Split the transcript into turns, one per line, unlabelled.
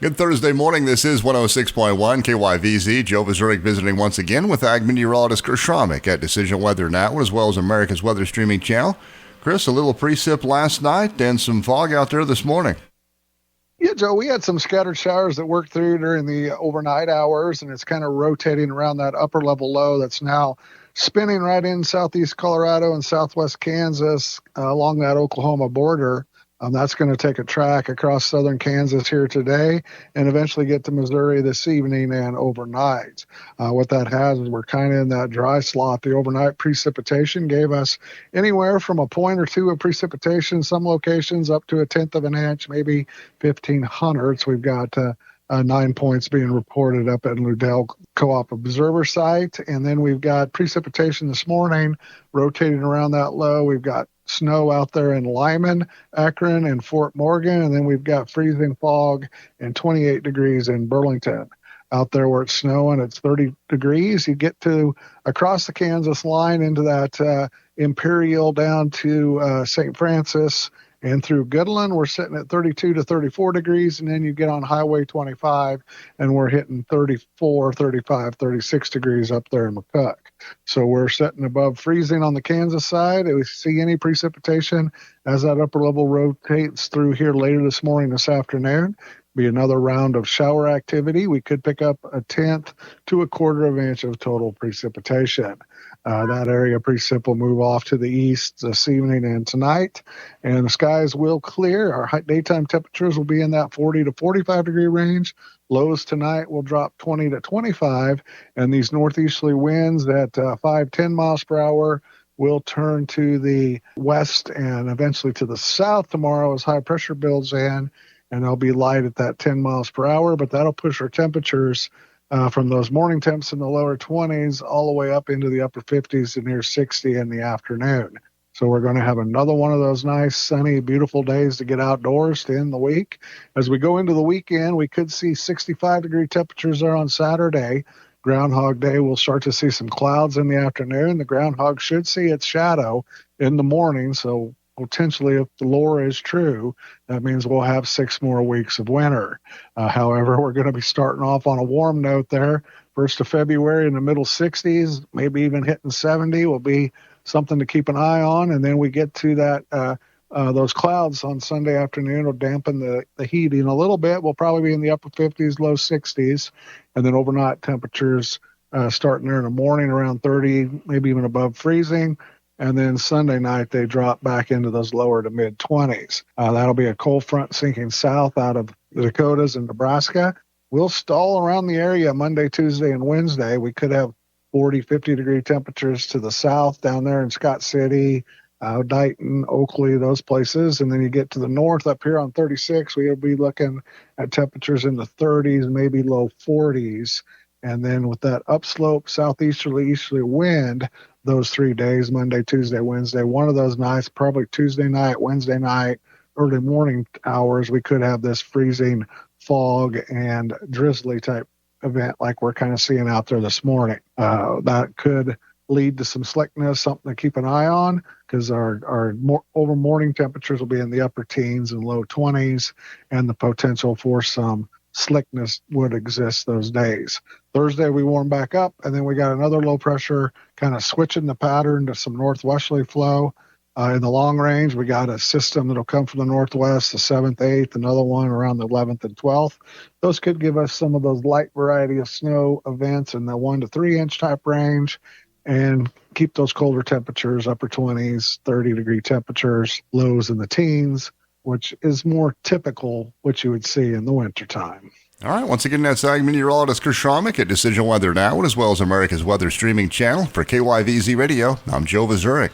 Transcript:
Good Thursday morning. This is 106.1 KYVZ. Joe Zurich visiting once again with Ag meteorologist Chris Sramek at Decision Weather Now, as well as America's Weather Streaming Channel. Chris, a little precip last night and some fog out there this morning.
Yeah, Joe, we had some scattered showers that worked through during the overnight hours, and it's kind of rotating around that upper level low that's now spinning right in southeast Colorado and southwest Kansas along that Oklahoma border. That's going to take a track across southern Kansas here today and eventually get to Missouri this evening and overnight. What that has is we're kind of in that dry slot. The overnight precipitation gave us anywhere from a point or two of precipitation, some locations up to a tenth of an inch, maybe 1,500. We've got 9 points being reported up at Ludell Co-op Observer Site. And then we've got precipitation this morning rotating around that low. We've got snow out there in Lyman, Akron, and Fort Morgan. And then we've got freezing fog and 28 degrees in Burlington. Out there where it's snowing, it's 30 degrees. You get to across the Kansas line into that Imperial down to St. Francis and through Goodland, we're sitting at 32 to 34 degrees. And then you get on Highway 25 and we're hitting 34, 35, 36 degrees up there in McCook. So we're sitting above freezing on the Kansas side. If we see any precipitation as that upper level rotates through here later this morning, this afternoon, be another round of shower activity. We could pick up a tenth to a quarter of an inch of total precipitation. That area precip will move off to the east this evening and tonight, and the skies will clear. Our daytime temperatures will be in that 40 to 45 degree range. Lows tonight will drop 20 to 25, and these northeasterly winds at 5-10 miles per hour will turn to the west and eventually to the south tomorrow as high pressure builds in, and they'll be light at that 10 miles per hour, but that'll push our temperatures from those morning temps in the lower 20s all the way up into the upper 50s and near 60 in the afternoon. So we're going to have another one of those nice, sunny, beautiful days to get outdoors to end the week. As we go into the weekend, we could see 65-degree temperatures there on Saturday. Groundhog Day, we'll start to see some clouds in the afternoon. The groundhog should see its shadow in the morning, so potentially, if the lore is true, that means we'll have 6 more weeks of winter. However, we're going to be starting off on a warm note there. 1st of February in the middle 60s, maybe even hitting 70 will be something to keep an eye on. And then we get to that those clouds on Sunday afternoon will dampen the heating a little bit. We'll probably be in the upper 50s, low 60s. And then overnight temperatures starting there in the morning around 30, maybe even above freezing. And then Sunday night, they drop back into those lower to mid-20s. That'll be a cold front sinking south out of the Dakotas and Nebraska. We'll stall around the area Monday, Tuesday, and Wednesday. We could have 40, 50-degree temperatures to the south down there in Scott City, Dighton, Oakley, those places. And then you get to the north up here on 36, we'll be looking at temperatures in the 30s, maybe low 40s. And then with that upslope, southeasterly, easterly wind, those 3 days, Monday, Tuesday, Wednesday, one of those nights, probably Tuesday night, Wednesday night, early morning hours, we could have this freezing fog and drizzly type event like we're kind of seeing out there this morning. That could lead to some slickness, something to keep an eye on, because our over morning temperatures will be in the upper teens and low 20s, and the potential for some slickness would exist those days. Thursday, we warm back up, and then we got another low pressure kind of switching the pattern to some northwesterly flow. In the long range, we got a system that'll come from the northwest, the 7th, 8th, another one around the 11th and 12th. Those could give us some of those light variety of snow events in the 1 to 3 inch type range and keep those colder temperatures, upper 20s, 30-degree temperatures, lows in the teens, which is more typical what you would see in the wintertime.
All right, once again, that's Ag meteorologist Chris Sramek at Decision Weather Now, as well as America's Weather Streaming Channel. For KYVZ Radio, I'm Joe Zurich.